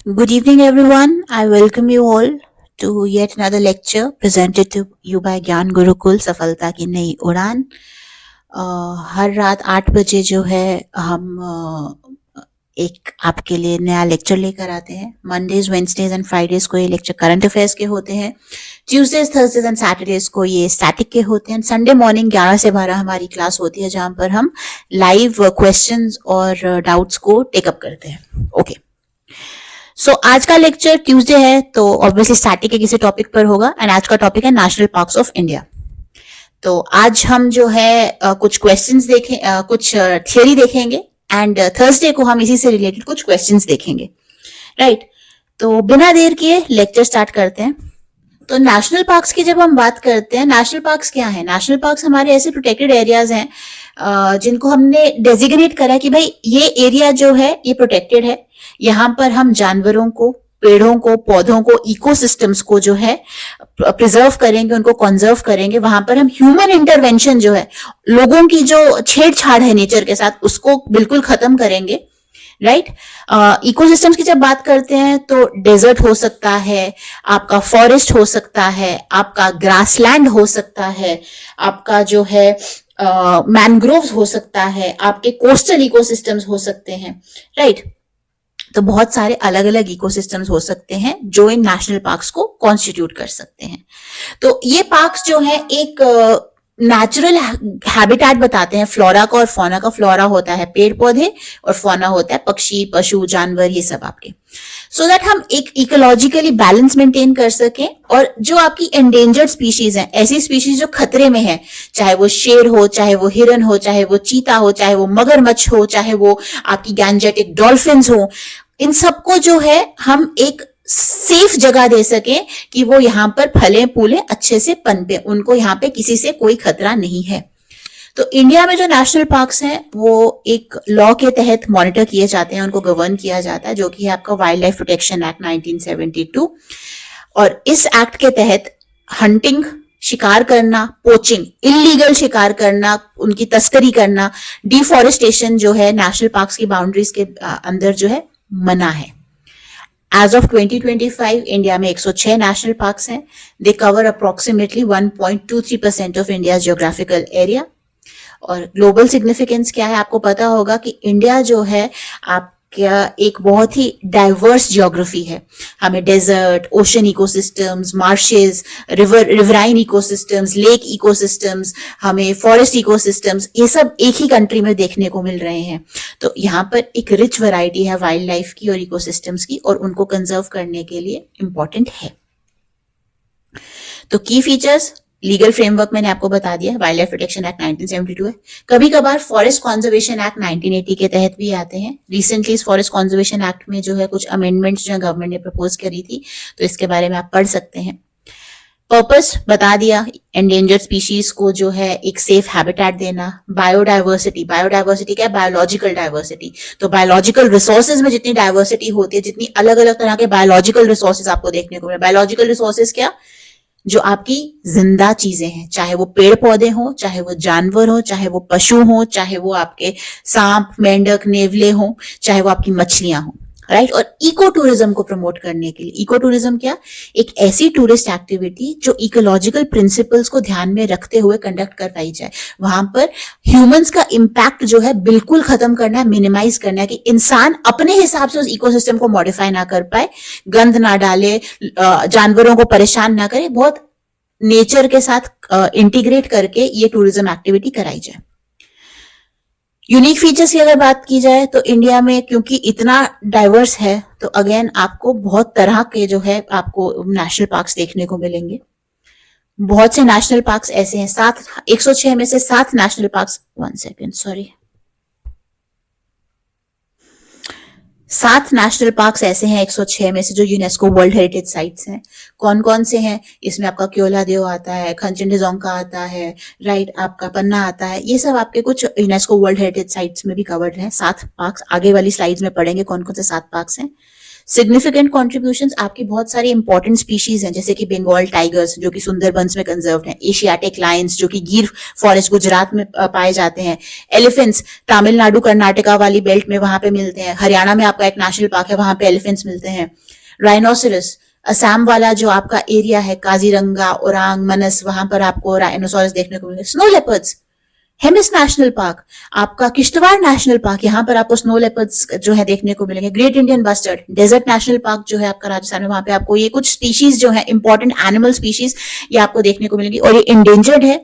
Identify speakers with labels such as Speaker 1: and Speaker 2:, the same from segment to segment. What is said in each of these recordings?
Speaker 1: Good evening, everyone. I welcome you all to yet another lecture presented to you by ज्ञान गुरुकुल सफलता की नई उड़ान। हर रात 8 बजे जो है हम एक आपके लिए नया लेक्चर लेकर आते हैं। मंडेज, वेंसडेज एंड फ्राइडेज को ये लेक्चर करंट अफेयर्स के होते हैं। ट्यूसडेज, थर्सडेज एंड सैटरडेज को ये स्टैटिक के होते हैं। संडे मॉर्निंग 11 से 12 हमारी क्लास होती है जहां पर हम लाइव क्वेश्चंस और डाउट्स को टेकअप करते हैं। ओके, आज का लेक्चर ट्यूसडे है तो ऑब्वियसली स्टैटिक के किसी टॉपिक पर होगा एंड आज का टॉपिक है नेशनल पार्क्स ऑफ इंडिया। तो आज हम जो है कुछ क्वेश्चंस देखें, कुछ थियरी देखेंगे एंड थर्सडे को हम इसी से रिलेटेड कुछ क्वेश्चंस देखेंगे। राइट, तो बिना देर किए लेक्चर स्टार्ट करते हैं। तो नेशनल पार्क्स की जब हम बात करते हैं, नेशनल पार्क्स क्या है? नेशनल पार्क्स हमारे ऐसे प्रोटेक्टेड एरियाज हैं जिनको हमने डेजिग्नेट करा कि भाई ये एरिया जो है ये प्रोटेक्टेड है, यहाँ पर हम जानवरों को, पेड़ों को, पौधों को, इकोसिस्टम्स को जो है प्रिजर्व करेंगे, उनको कंजर्व करेंगे। वहां पर हम ह्यूमन इंटरवेंशन जो है, लोगों की जो छेड़छाड़ है नेचर के साथ, उसको बिल्कुल खत्म करेंगे। राइट, इकोसिस्टम्स की जब बात करते हैं तो डेजर्ट हो सकता है, आपका फॉरेस्ट हो सकता है, आपका ग्रासलैंड हो सकता है, आपका जो है मैनग्रोव्स हो सकता है, आपके कोस्टल इकोसिस्टम्स हो सकते हैं। राइट, तो बहुत सारे अलग अलग इकोसिस्टम्स हो सकते हैं जो इन नेशनल पार्क्स को कॉन्स्टिट्यूट कर सकते हैं। तो ये पार्क्स जो है एक नेचुरल हैबिटेट बताते हैं फ्लोरा का और फौना का। फ्लोरा होता है पेड़ पौधे और फौना होता है पक्षी, पशु, जानवर, ये सब आपके, सो दैट हम एक इकोलॉजिकली बैलेंस मेंटेन कर सकें। और जो आपकी एंडेंजर्ड स्पीशीज हैं, ऐसी स्पीशीज जो खतरे में है, चाहे वो शेर हो, चाहे वो हिरन हो, चाहे वो चीता हो, चाहे वो मगरमच्छ हो, चाहे वो आपकी गैंजेटिक डॉल्फिन्स हो, इन सबको जो है हम एक सेफ जगह दे सके कि वो यहाँ पर फले फूले, अच्छे से पनपे, उनको यहाँ पे किसी से कोई खतरा नहीं है। तो इंडिया में जो नेशनल पार्क्स हैं वो एक लॉ के तहत मॉनिटर किए जाते हैं, उनको गवर्न किया जाता है, जो कि है आपका वाइल्ड लाइफ प्रोटेक्शन एक्ट 1972। और इस एक्ट के तहत हंटिंग, शिकार करना, पोचिंग, इलीगल शिकार करना, उनकी तस्करी करना, डिफॉरेस्टेशन जो है नेशनल पार्क्स की बाउंड्रीज के अंदर जो है मना है। एज ऑफ 2025 इंडिया में 106 नेशनल पार्क्स हैं। They cover approximately 1.23% of India geographical area. और ग्लोबल सिग्निफिकेंस क्या है आपको पता होगा कि इंडिया जो है आपका एक बहुत ही डाइवर्स जियोग्राफी है। हमें desert, ocean ecosystems, marshes, riverine ecosystems, lake ecosystems, हमें फॉरेस्ट इकोसिस्टम्स, ये सब एक ही कंट्री में देखने को मिल रहे हैं। तो यहाँ पर एक रिच वैरायटी है वाइल्ड लाइफ की और इकोसिस्टम्स की, और उनको कंजर्व करने के लिए इंपॉर्टेंट है। तो की फीचर्स, लीगल फ्रेमवर्क मैंने आपको बता दिया, वाइल्ड लाइफ प्रोटेक्शन एक्ट 1972 है। कभी कभार फॉरेस्ट कंजर्वेशन एक्ट 1980 के तहत भी आते हैं। रिसेंटली इस फॉरेस्ट कंजर्वेशन एक्ट में जो है कुछ अमेंडमेंट्स जो गवर्नमेंट ने प्रपोज करी थी, तो इसके बारे में आप पढ़ सकते हैं। पर्पस बता दिया, एंडेंजर्ड स्पीशीज को जो है एक सेफ हैबिटेट देना। बायोडाइवर्सिटी, बायोडाइवर्सिटी क्या है? Biological diversity. तो बायोलॉजिकल रिसोर्सेज में जितनी डाइवर्सिटी होती है, जितनी अलग अलग तरह के बायोलॉजिकल रिसोर्सेज आपको देखने को मिले। बायोलॉजिकल रिसोर्सेज क्या? जो आपकी जिंदा चीजें हैं, चाहे वो पेड़ पौधे हो, चाहे वो जानवर हो, चाहे वो पशु हो, चाहे वो आपके सांप, मेंढक, नेवले हो, चाहे वो आपकी मछलियां हो। राइट, और इको टूरिज्म को प्रमोट करने के लिए, इको टूरिज्म क्या? एक ऐसी टूरिस्ट एक्टिविटी जो इकोलॉजिकल प्रिंसिपल्स को ध्यान में रखते हुए कंडक्ट करवाई जाए। वहां पर ह्यूमंस का इंपैक्ट जो है बिल्कुल खत्म करना है, मिनिमाइज करना है, कि इंसान अपने हिसाब से उस इकोसिस्टम को मॉडिफाई ना कर पाए, गंद ना डाले, जानवरों को परेशान ना करे, बहुत नेचर के साथ इंटीग्रेट करके ये टूरिज्म एक्टिविटी कराई जाए। यूनिक फीचर्स की अगर बात की जाए तो इंडिया में क्योंकि इतना डाइवर्स है, तो अगेन आपको बहुत तरह के जो है आपको नेशनल पार्क्स देखने को मिलेंगे। बहुत से नेशनल पार्क्स ऐसे हैं, 106 में से 7 national parks, 1 second sorry, 7 national parks ऐसे हैं 106 में से जो यूनेस्को वर्ल्ड हेरिटेज साइट्स हैं। कौन कौन से हैं? इसमें आपका क्योलादेव आता है, कंचनजंगा आता है, राइट, आपका पन्ना आता है। ये सब आपके कुछ यूनेस्को वर्ल्ड हेरिटेज साइट्स में भी कवर्ड हैं। 7 पार्क्स आगे वाली स्लाइड्स में पढ़ेंगे कौन कौन से 7 पार्क्स हैं। सिग्निफिकेंट कॉन्ट्रीब्यूशंस आपकी बहुत सारी इंपॉर्टेंट स्पीशीज हैं, जैसे कि बंगाल टाइगर्स जो कि सुंदरबंस में कंजर्व्ड हैं, एशियाटिक लायंस जो कि गिर फॉरेस्ट गुजरात में पाए जाते हैं, एलिफेंट्स तमिलनाडु कर्नाटका वाली बेल्ट में वहां पे मिलते हैं, हरियाणा में आपका एक नेशनल पार्क है वहां पे एलिफेंट्स मिलते हैं, राइनोसरस असम वाला जो आपका एरिया है काजीरंगा ओरांग मनस वहां पर आपको राइनोसोरस देखने को मिलेंगे, snow leopards Hemis National park, आपका किश्तवाड़ नेशनल पार्क, यहाँ पर आपको स्नो लेपर्ड्स जो है देखने को मिलेंगे, great Indian bustard desert national park जो है आपका राजस्थान में, वहां पे आपको ये कुछ स्पीशीज जो है इंपॉर्टेंट एनिमल स्पीशीज ये आपको देखने को मिलेंगी, और ये इंडेंजर्ड है,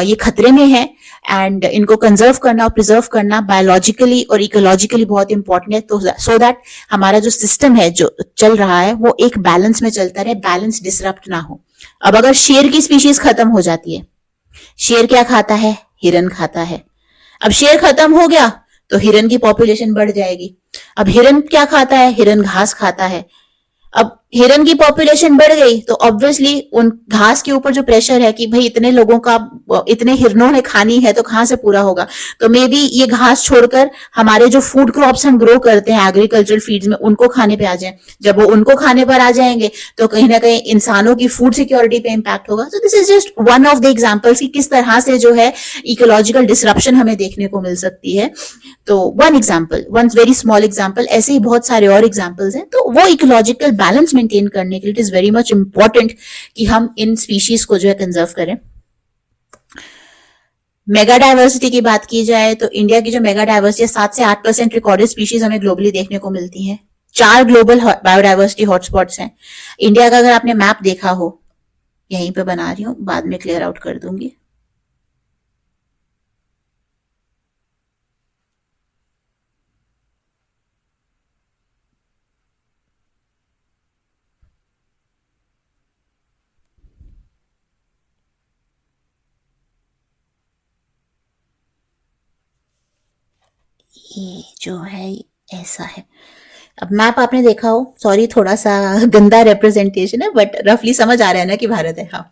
Speaker 1: ये खतरे में है, एंड इनको कंजर्व करना और प्रिजर्व करना बायोलॉजिकली और इकोलॉजिकली बहुत इंपॉर्टेंट है, तो सो दैट हमारा जो सिस्टम है जो चल रहा है वो एक बैलेंस में चलता रहे, बैलेंस डिसरप्ट ना हो। अब अगर शेर की स्पीशीज खत्म हो जाती है, शेर क्या खाता है, हिरन खाता है, अब शेर खत्म हो गया तो हिरन की पॉपुलेशन बढ़ जाएगी, अब हिरन क्या खाता है, हिरन घास खाता है, अब हिरन की पॉपुलेशन बढ़ गई तो ऑब्वियसली उन घास के ऊपर जो प्रेशर है कि भाई इतने लोगों का इतने हिरनों ने खानी है तो कहां से पूरा होगा, तो मे बी ये घास छोड़कर हमारे जो फूड क्रॉप्स हम ग्रो करते हैं एग्रीकल्चरल फीड्स में उनको खाने पे आ जाए, जब वो उनको खाने पर आ जाएंगे तो कहीं ना कहीं इंसानों की फूड सिक्योरिटी पे इंपैक्ट होगा। तो this is just one of the examples कि किस तरह से जो है इकोलॉजिकल डिसरप्शन हमें देखने को मिल सकती है। तो one example, one very small example, ऐसे ही बहुत सारे और एग्जाम्पल्स हैं। तो वो इकोलॉजिकल बैलेंस मेंटेन करने के लिए it is very much important कि हम इन स्पीशीज को जो है कंजर्व करें। मेगा डायवर्सिटी की बात की जाए तो इंडिया की जो मेगा डायवर्सिटी है 7 से 8% रिकॉर्डेड स्पीशीज हमें ग्लोबली देखने को मिलती है। 4 ग्लोबल बायोडायवर्सिटी हॉटस्पॉट्स हैं। इंडिया का अगर आपने मैप देखा हो, यहीं पे बना रही हूँ, बाद में क्लियर आउट कर दूंगी। ये जो है ऐसा है। अब मैप आपने देखा हो, सॉरी थोड़ा सा गंदा रिप्रेजेंटेशन है बट रफली समझ आ रहा है ना कि भारत है। हाँ,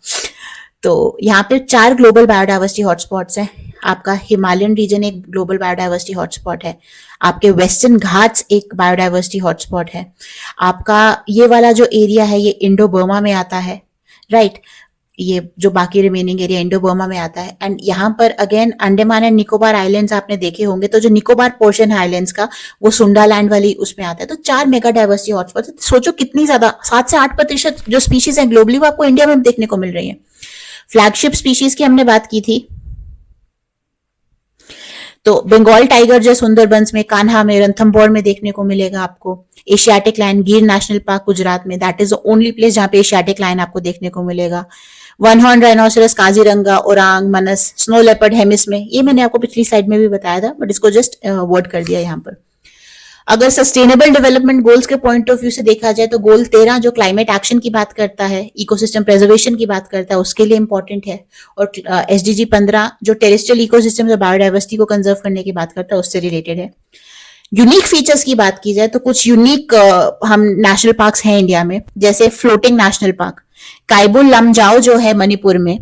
Speaker 1: तो यहाँ पे 4 ग्लोबल बायोडाइवर्सिटी हॉटस्पॉट्स हैं। आपका हिमालयन रीजन एक ग्लोबल बायोडाइवर्सिटी हॉटस्पॉट है, आपके वेस्टर्न घाट्स एक बायोडाइवर्सिटी हॉटस्पॉट है, आपका ये वाला जो एरिया है ये इंडो बर्मा में आता है, राइट ये जो बाकी रिमेनिंग एरिया इंडो बर्मा में आता है। एंड यहाँ पर again Andaman and Nicobar islands आपने देखे होंगे, तो जो निकोबार पोर्शन है आइलैंड्स का वो सुंडा लैंड वाली उसमें आता है। तो 4 मेगा डाइवर्सिटी हॉटस्पॉट, सोचो कितनी ज्यादा, 7 से 8% जो स्पीशीज है ग्लोबली वो आपको इंडिया में देखने को मिल रही है। फ्लैगशिप स्पीशीज की हमने बात की थी, तो बंगाल टाइगर जो सुंदरबंस में, कान्हा में, रणथंभौर में देखने को मिलेगा आपको। एशियाटिक लायन गिर नेशनल पार्क गुजरात में, that is the only place जहां पे एशियाटिक लायन आपको देखने को मिलेगा। One horn rhinoceros Kaziranga Orang मनस, स्नो लेपर्ड हेमिस में, ये मैंने आपको पिछली स्लाइड में भी बताया था बट इसको जस्ट वर्ड कर दिया यहाँ पर। अगर सस्टेनेबल डेवलपमेंट गोल्स के पॉइंट ऑफ व्यू से देखा जाए तो गोल 13 जो क्लाइमेट एक्शन की बात करता है, इकोसिस्टम प्रिजर्वेशन की बात करता है, उसके लिए इंपॉर्टेंट है। और एसडीजी 15 जो टेरेस्ट्रियल इकोसिस्टम और बायोडाइवर्सिटी को कंजर्व करने की बात करता है, उससे रिलेटेड है। यूनिक फीचर्स की बात की जाए तो कुछ यूनिक हम नेशनल पार्क्स हैं इंडिया में, जैसे फ्लोटिंग नेशनल पार्क काइबुल लमजाओ जो है मणिपुर में,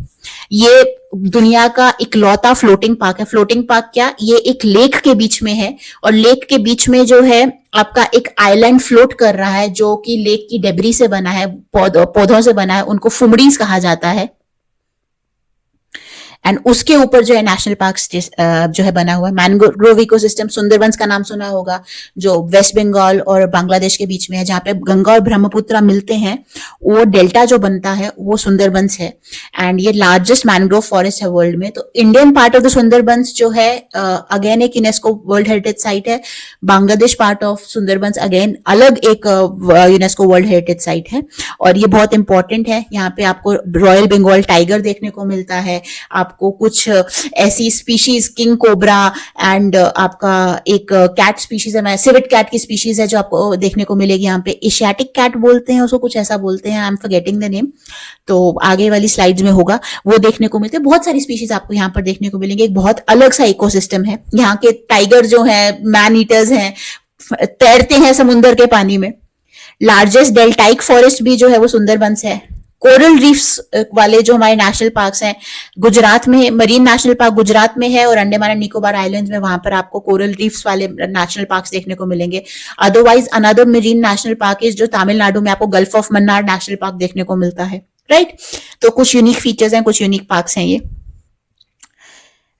Speaker 1: ये दुनिया का इकलौता फ्लोटिंग पार्क है। फ्लोटिंग पार्क क्या, ये एक लेक के बीच में है और लेक के बीच में जो है आपका एक आइलैंड फ्लोट कर रहा है जो कि लेक की डेब्री से बना है, पौधों से बना है, उनको फुमड़ीज कहा जाता है। एंड उसके ऊपर जो है नेशनल पार्क जो है बना हुआ है। मैंग्रोव इकोसिस्टम, सुंदरबंस का नाम सुना होगा, जो वेस्ट बंगाल और बांग्लादेश के बीच में है, जहां पे गंगा और ब्रह्मपुत्र मिलते हैं, वो डेल्टा जो बनता है वो सुंदरबंस है। एंड ये लार्जेस्ट मैंग्रोव फॉरेस्ट है वर्ल्ड में। तो Indian part of the Sundarbans जो है अगेन एक यूनेस्को वर्ल्ड हेरिटेज साइट है। Bangladesh part of Sundarbans again अलग एक यूनेस्को वर्ल्ड हेरिटेज साइट है और ये बहुत इंपॉर्टेंट है। यहाँ पे आपको रॉयल बंगाल टाइगर देखने को मिलता है, आपको कुछ ऐसी स्पीशीज किंग कोबरा एंड आपका एक कैट स्पीशीज है, सिविट कैट की स्पीशीज है जो आपको देखने को मिलेगी यहाँ पे। एशियाटिक कैट बोलते हैं उसको, कुछ ऐसा बोलते हैं, I am forgetting the name, तो आगे वाली स्लाइड्स में होगा, वो देखने को मिलते हैं। बहुत सारी स्पीशीज आपको यहाँ पर देखने को मिलेंगे। एक बहुत अलग सा इकोसिस्टम है। यहाँ के टाइगर जो है मैन ईटर्स हैं, तैरते हैं समुद्र के पानी में। लार्जेस्ट डेल्टाइक फॉरेस्ट भी जो है वो सुंदरबंस है। कोरल रीफ्स वाले जो हमारे नेशनल पार्क्स हैं, गुजरात में मरीन नेशनल पार्क गुजरात में है, और अंडमान एंड निकोबार आइलैंड्स में वहां पर आपको कोरल रीफ्स वाले नेशनल पार्क्स देखने को मिलेंगे। Otherwise another marine National park is जो तमिलनाडु में आपको gulf of Mannar national park देखने को मिलता है, राइट। तो कुछ यूनिक फीचर्स हैं, कुछ यूनिक पार्क्स हैं ये।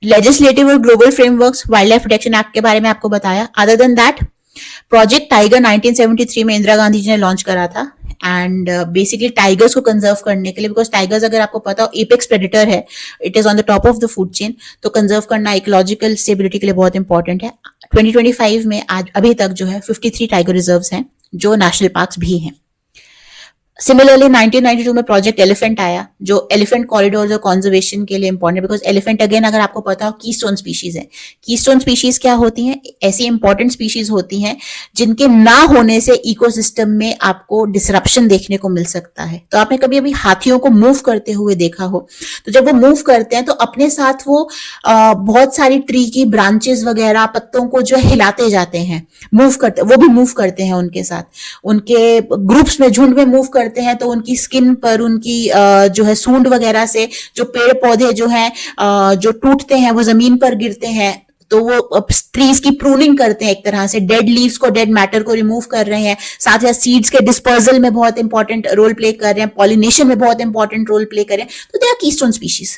Speaker 1: लेजिस्लेटिव और global frameworks, wild life protection act के बारे में आपको बताया। Other than that, project tiger 1973 में इंदिरा गांधी जी ने लॉन्च करा था, एंड बेसिकली टाइगर्स को कंजर्व करने के लिए, बिकॉज टाइगर्स अगर आपको पता हो एपेक्स प्रेडेटर है, it is on the top of the food chain, तो कंजर्व करना इकोलॉजिकल स्टेबिलिटी के लिए बहुत इंपॉर्टेंट है। 2025 में आज अभी तक जो है 53 टाइगर रिजर्व्स हैं जो नेशनल पार्क्स भी हैं। सिमिलरली 1992 में प्रोजेक्ट एलिफेंट आया, जो एलिफेंट कॉरिडोर और कंजर्वेशन के लिए इंपॉर्टेंट है, बिकॉज एलिफेंट अगेन अगर आपको पता हो कीस्टोन स्पीशीज है। कीस्टोन स्पीशीज क्या होती हैं? ऐसी इंपॉर्टेंट स्पीशीज होती हैं जिनके ना होने से इकोसिस्टम में आपको डिसरप्शन देखने को मिल सकता है। तो आपने कभी अभी हाथियों को मूव करते हुए देखा हो, तो जब वो मूव करते हैं तो अपने साथ वो बहुत सारी ट्री की ब्रांचेस वगैरह पत्तों को जो हिलाते जाते हैं, मूव करते, वो भी मूव करते हैं उनके साथ, उनके ग्रुप्स में झुंड में मूव करते हैं, तो उनकी स्किन पर उनकी जो है सूंड वगैरह से जो पेड़ पौधे जो हैं जो टूटते हैं वो जमीन पर गिरते हैं, तो वो ट्रीज की प्रूनिंग करते हैं, एक तरह से डेड लीव्स को, डेड मैटर को रिमूव कर रहे हैं, साथ ही सीड्स के डिस्पर्सल में बहुत इंपॉर्टेंट रोल प्ले कर रहे हैं, पॉलिनेशन में बहुत इंपॉर्टेंट रोल प्ले कर रहे हैं। तो they are keystone species.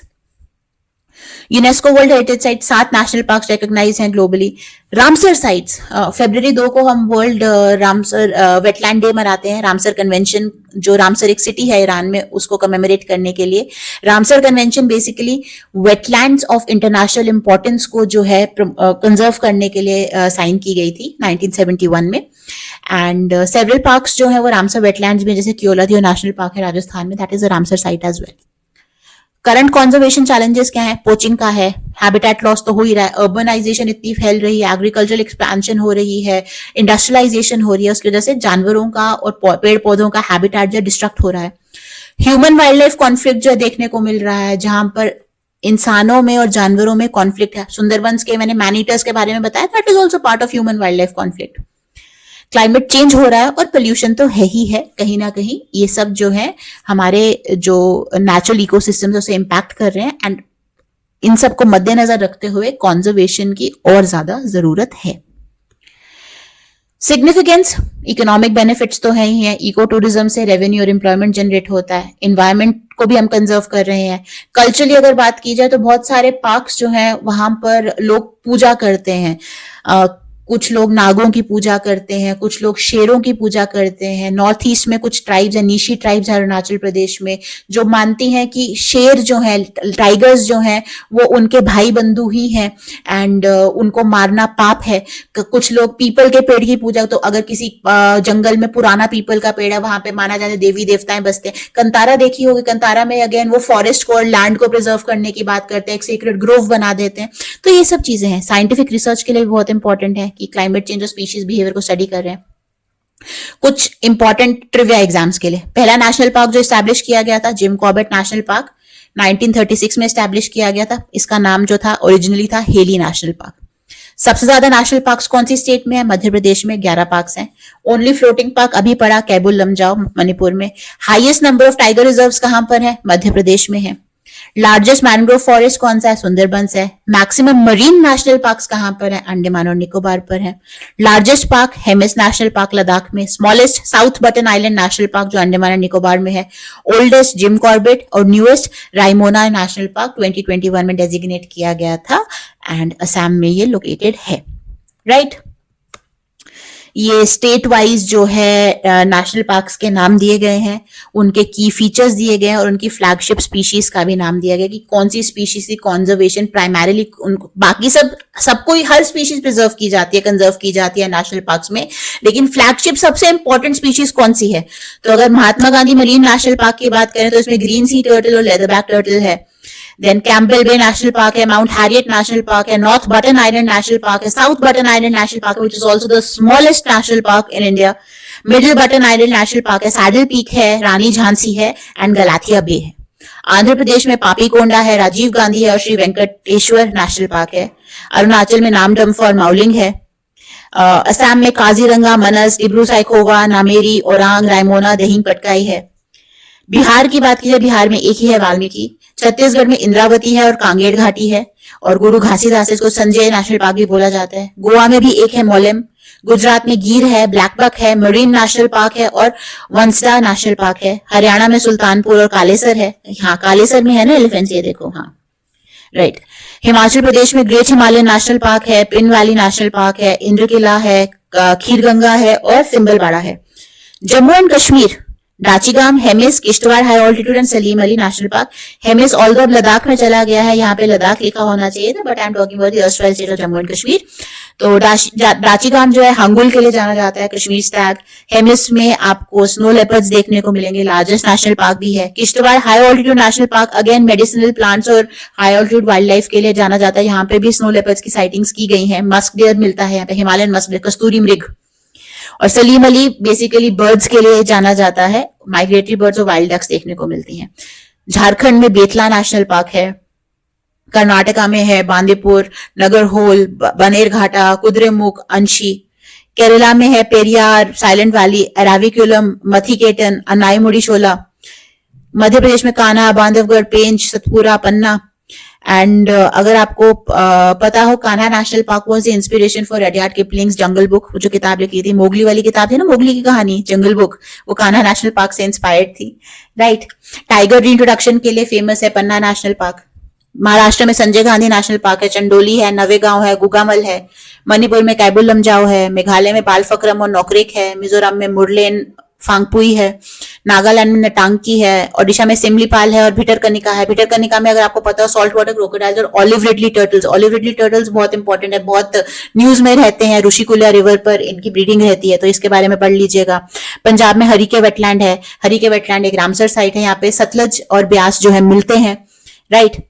Speaker 1: UNESCO world heritage site 7 national parks recognise हैं ग्लोबली। रामसर साइट्स, फरवरी 2 को हम वर्ल्ड रामसर वेटलैंड डे मनाते हैं। रामसर कन्वेंशन, जो रामसर एक सिटी है ईरान में, उसको कमेमोरेट करने के लिए Ramsar convention basically wetlands of international importance को जो है कंजर्व करने के लिए साइन की गई थी 1971 में। एंड सेवरल पार्क्स जो है वो रामसर वेटलैंड्स में, जैसे क्योलादियो नेशनल पार्क है राजस्थान में, that is a Ramsar site as well. Current conservation challenges क्या है? पोचिंग का है, हैबिटेट लॉस तो हो ही रहा है, अर्बनाइजेशन इतनी फैल रही है, एग्रीकल्चरल एक्सपेंशन हो रही है, इंडस्ट्रियलाइजेशन हो रही है, उसकी वजह से जानवरों का और पेड़ पौधों का हैबिटेट जो डिस्ट्रक्ट हो रहा है। ह्यूमन वाइल्ड लाइफ कॉन्फ्लिक्ट जो देखने को मिल रहा है, जहां पर इंसानों में और जानवरों में कॉन्फ्लिक्ट है। सुंदरबंस के मैंने मैनीटर्स के बारे में बताया, that is also part of human wild life conflict. Climate change हो रहा है और पोल्यूशन तो है ही है कहीं ना कहीं, ये सब जो है हमारे जो नेचुरल इकोसिस्टम्स उसे इम्पैक्ट कर रहे हैं, एंड इन सब को मद्देनजर रखते हुए कंजर्वेशन की और ज्यादा जरूरत है। सिग्निफिकेंस, इकोनॉमिक बेनिफिट्स तो है ही है, इको टूरिज्म से रेवेन्यू और एम्प्लॉयमेंट जनरेट होता है, एनवायरमेंट को भी हम कंजर्व कर रहे हैं। कल्चरली अगर बात की जाए तो बहुत सारे पार्क्स जो हैं वहां पर लोग पूजा करते हैं, कुछ लोग नागों की पूजा करते हैं, कुछ लोग शेरों की पूजा करते हैं। नॉर्थ ईस्ट में कुछ ट्राइब्स है, नीशी ट्राइब्स है अरुणाचल प्रदेश में, जो मानती हैं कि शेर जो है, टाइगर्स जो हैं, वो उनके भाई बंधु ही हैं, एंड उनको मारना पाप है। कुछ लोग पीपल के पेड़ की पूजा, तो अगर किसी जंगल में पुराना पीपल का पेड़ है, वहां पे माना जाता है देवी देवताएं बसते हैं। कंतारा देखी होगी, कंतारा में अगेन वो फॉरेस्ट को और लैंड को प्रिजर्व करने की बात करते हैं, एक सीक्रेट ग्रोव बना देते हैं। तो ये सब चीजें हैं, साइंटिफिक रिसर्च के लिए भी बहुत इंपॉर्टेंट है कि क्लाइमेट चेंज और स्पीशीज बिहेवियर को स्टडी कर रहे हैं। कुछ इंपॉर्टेंट ट्रिविया एग्जाम्स के लिए, पहला नेशनल पार्क जो एस्टैब्लिश किया गया था, जिम कॉर्बेट नेशनल पार्क, 1936 में एस्टैब्लिश किया गया था। इसका नाम जो था ओरिजिनली था हेली नेशनल पार्क। सबसे ज्यादा नेशनल पार्क्स कौन सी स्टेट में है? मध्य प्रदेश में 11 पार्क्स हैं। ओनली फ्लोटिंग पार्क अभी पड़ा कैबुल लमजाओ मणिपुर में। Highest number of tiger reserves कहां पर है? मध्य प्रदेश में है। लार्जेस्ट मैनग्रोव फॉरेस्ट कौन सा है? सुंदरबंस है। मैक्सिमम मरीन नेशनल पार्क्स कहां पर है? अंडमान और निकोबार पर है। Largest park Hemis National Park Ladakh में। Smallest South Button Island National park जो अंडमान और निकोबार में है। ओल्डेस्ट जिम कॉर्बेट और न्यूएस्ट रायमोना नेशनल पार्क 2021 में डेजिग्नेट किया गया था, एंड असम में ये लोकेटेड है, राइट। ये स्टेट वाइज जो है नेशनल पार्क्स के नाम दिए गए हैं, उनके की फीचर्स दिए गए हैं, और उनकी फ्लैगशिप स्पीशीज का भी नाम दिया गया कि कौन सी स्पीशीज की कंजर्वेशन प्राइमरीली, बाकी सबको ही हर स्पीशीज प्रिजर्व की जाती है, कंजर्व की जाती है नेशनल पार्क्स में, लेकिन फ्लैगशिप सबसे इंपॉर्टेंट स्पीशीज कौन सी है? तो अगर Mahatma Gandhi Marine National Park की बात करें तो इसमें ग्रीन सी टर्टल और लेदरबैक टर्टल है। Then Campbell Bay National park है, माउंट हैरियट नेशनल पार्क है, North Button Island National park है, South Button Island National park है, which is also the smallest national park in India. Middle Button Island National park है, Saddle Peak है, रानी झांसी है, and Galathea बे है। आंध्र प्रदेश में पापीकोंडा है, राजीव गांधी है, और श्री वेंकटेश्वर नेशनल पार्क है। अरुणाचल में नामदम्फा और माउलिंग है। असम में काजीरंगा, मनस, डिब्रू साइखोवा, नामेरी, ओरांग, रायमोना, दहिंग पटकाई है। बिहार की बात की जाए, बिहार में एक ही है, वाल्मीकि। छत्तीसगढ़ में इंद्रावती है और कांगेर घाटी है, और गुरु घासीदास, इसको संजय नेशनल पार्क भी बोला जाता है। गोवा में भी एक है, मोलेम। गुजरात में गिर है, ब्लैक बक है, मरीन नेशनल पार्क है, और वंसडा नेशनल पार्क है। हरियाणा में सुल्तानपुर और कालेसर है। हाँ, कालेसर में है ना एलिफेंट्स, ये देखो। हाँ, राइट। हिमाचल प्रदेश में ग्रेट हिमालयन नेशनल पार्क है, पिन वैली नेशनल पार्क है, इंद्र किला है, खीरगंगा है, और सिंबलबाड़ा है। Jammu and Kashmir, Dachigam, Hemis, Kishtwar high altitude and Salim Ali national park. Hemis all the Ladakh में चला गया है, यहाँ पे लद्दाख लिखा होना चाहिए था, but I am talking about the erstwhile state of Jammu and Kashmir. तो डाचीगाम जो है हंगुल के लिए जाना जाता है, कश्मीर स्टैग। हेमिस में आपको स्नो लेपर्ड्स देखने को मिलेंगे, लार्जेस्ट नेशनल पार्क भी है। Kishtwar high altitude national park again medicinal plants और हाई ऑल्टीट्यूड वाइल्ड लाइफ के लिए जाना जाता है, यहाँ पे भी स्नो लेपर्ड्स की साइटिंग्स की गई है। मस्क डियर मिलता है यहाँ पे, हिमालयन मस्क डियर, कस्तूरी मृग। और सलीम अली बेसिकली बर्ड्स के लिए जाना जाता है, माइग्रेटरी बर्ड्स और वाइल्ड डक्स देखने को मिलती हैं। झारखंड में बेतला नेशनल पार्क है। कर्नाटका में है बांदीपुर, नगरहोल, बनेरघाटा, कुद्रेमुख, अंशी। केरला में है पेरियार, साइलेंट वैली, एराविकुलम, मथिकेटन, अनाईमुड़ीशोला। मध्य प्रदेश में कान्हा, बांधवगढ़, पेंच, सतपुरा, पन्ना। एंड अगर आपको पता हो, Kanha National Park was the inspiration for Rudyard Kipling's Jungle Book, वो जो किताब लिखी थी, मोगली वाली किताब थी ना, मोगली की कहानी, जंगल बुक, वो कान्हा नेशनल पार्क से इंस्पायर्ड थी, राइट। टाइगर रीइंट्रोडक्शन के लिए फेमस है पन्ना नेशनल पार्क। महाराष्ट्र में संजय गांधी नेशनल पार्क है, चंडोली है, नवेगांव है, गुगामल है। मणिपुर में कैबुल लमजाओ है, मेघालय में बालफक्रम और नौकरिक है, मिजोरम में मुरलेन फांगपुई है, नागालैंड में नटांकी है, ओडिशा में सिमलीपाल है, और भिटरकनिका है। भिटरकनिका में अगर आपको पता हो, सॉल्ट वाटर क्रोकोडाइल्स और olive ridley turtles. Olive ridley turtles बहुत इंपॉर्टेंट है, बहुत न्यूज में रहते हैं, ऋषिकुल्या रिवर पर इनकी ब्रीडिंग रहती है, तो इसके बारे में पढ़ लीजिएगा। पंजाब में हरिके वेटलैंड है, हरिके वेटलैंड एक रामसर साइट है, यहाँ पे सतलज और ब्यास जो है मिलते हैं, राइट।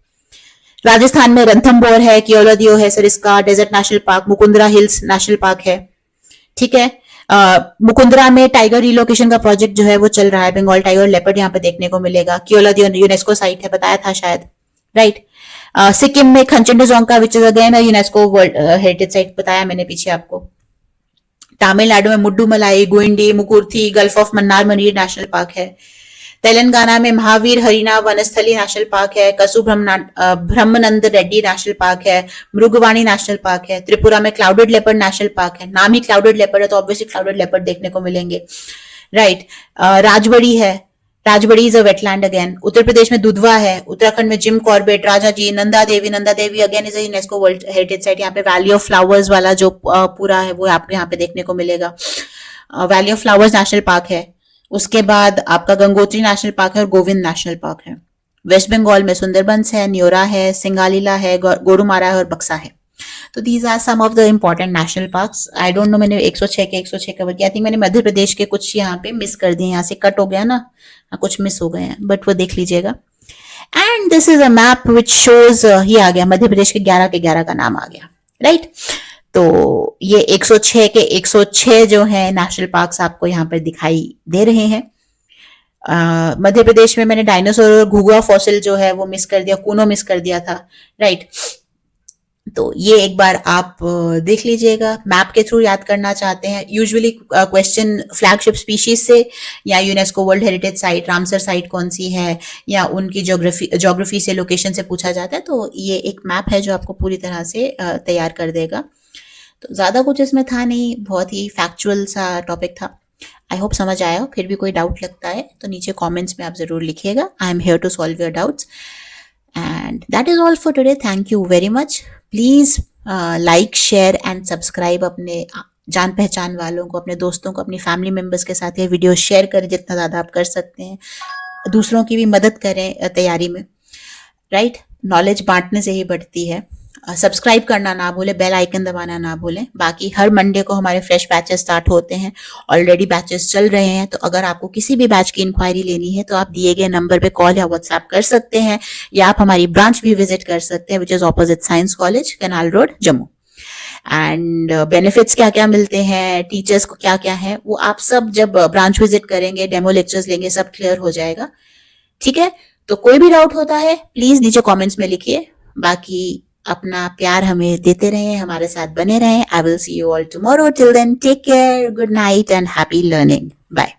Speaker 1: राजस्थान में रणथंभौर है, केओलादियो है, Sariska desert national park, Mukundra hills national park है, ठीक है। मुकुंदरा में टाइगर रिलोकेशन का प्रोजेक्ट जो है वो चल रहा है, बंगाल टाइगर लेपर्ड यहाँ पे देखने को मिलेगा। केओलादियो यूनेस्को साइट है, बताया था शायद, राइट। सिक्किम में Khangchendzonga which is again UNESCO world heritage Site, बताया मैंने पीछे आपको। तमिलनाडु में Mudumalai, Guindy, Mukurthi, Gulf of Mannar Marine National park है। तेलंगाना में महावीर हरिना वनस्थली नेशनल पार्क है। कसु ब्रह्मानंद रेड्डी नेशनल पार्क है। मृगवाणी नेशनल पार्क है। त्रिपुरा में क्लाउडेड लेपर्ड नेशनल पार्क है, नाम ही क्लाउडेड लेपर्ड है तो ऑब्वियसली क्लाउडेड लेपर्ड देखने को मिलेंगे, राइट। राजबड़ी है, Rajbari is a wetland again. Uttar Pradesh में दुधवा है। उत्तराखंड में Jim Corbett, Rajaji, Nanda Devi again is a UNESCO world heritage site. यहाँ पे वैली ऑफ फ्लावर्स वाला जो पूरा है वो आपको यहाँ पे देखने को मिलेगा। Valley of flowers national park है। उसके बाद आपका गंगोत्री नेशनल पार्क है और गोविंद नेशनल पार्क है। वेस्ट बंगाल में सुंदरबंस है, न्योरा है, सिंगालीला है, गोरुमारा है और बक्सा है। तो these are some of the important national parks. I don't know, मैंने 106 कवर किया। आई थिंक मैंने मध्य प्रदेश के कुछ यहाँ पे मिस कर दिए, यहाँ से कट हो गया ना, कुछ मिस हो गए हैं, बट वो देख लीजिएगा। And this is a map which shows, ये आ गया मध्य प्रदेश के 11 के 11 का नाम आ गया, राइट। तो ये 106 के 106 जो है नेशनल पार्क्स आपको यहाँ पर दिखाई दे रहे हैं। मध्य प्रदेश में मैंने डायनासोर और घुघुआ फॉसिल जो है वो मिस कर दिया, कूनो मिस कर दिया था, राइट। तो ये एक बार आप देख लीजिएगा, मैप के थ्रू याद करना चाहते हैं। यूजुअली क्वेश्चन फ्लैगशिप स्पीशीज से या UNESCO world heritage site, Ramsar site कौन सी है, या उनकी ज्योग्राफी से, लोकेशन से पूछा जाता है। तो ये एक मैप है जो आपको पूरी तरह से तैयार कर देगा। तो ज्यादा कुछ इसमें था नहीं, बहुत ही फैक्चुअल सा टॉपिक था। आई होप समझ आया हो। फिर भी कोई डाउट लगता है तो नीचे कमेंट्स में आप जरूर लिखिएगा। I am here to solve your doubts. And that is all for today. Thank you very much. Please like, share and subscribe. अपने जान पहचान वालों को, अपने दोस्तों को, अपनी फैमिली मेंबर्स के साथ ये वीडियो शेयर करें जितना ज़्यादा आप कर सकते हैं। दूसरों की भी मदद करें तैयारी में, राइट। नॉलेज बांटने से ही बढ़ती है। सब्सक्राइब करना ना भूलें, बेल आइकन दबाना ना भूलें। बाकी हर मंडे को हमारे फ्रेश बैचेस स्टार्ट होते हैं, ऑलरेडी बैचेस चल रहे हैं। तो अगर आपको किसी भी बैच की इंक्वायरी लेनी है तो आप दिए गए नंबर पे कॉल या व्हाट्सएप कर सकते हैं, या आप हमारी ब्रांच भी विजिट कर सकते हैं, which is opposite science college, canal road, Jammu. And benefits क्या क्या मिलते हैं, टीचर्स को क्या क्या है, वो आप सब जब ब्रांच विजिट करेंगे, डेमो लेक्चर्स लेंगे, सब क्लियर हो जाएगा, ठीक है। तो कोई भी डाउट होता है प्लीज नीचे कमेंट्स में लिखिए। बाकी अपना प्यार हमें देते रहें, हमारे साथ बने रहें। I will see you all tomorrow. Till then take care, good night and happy learning. Bye.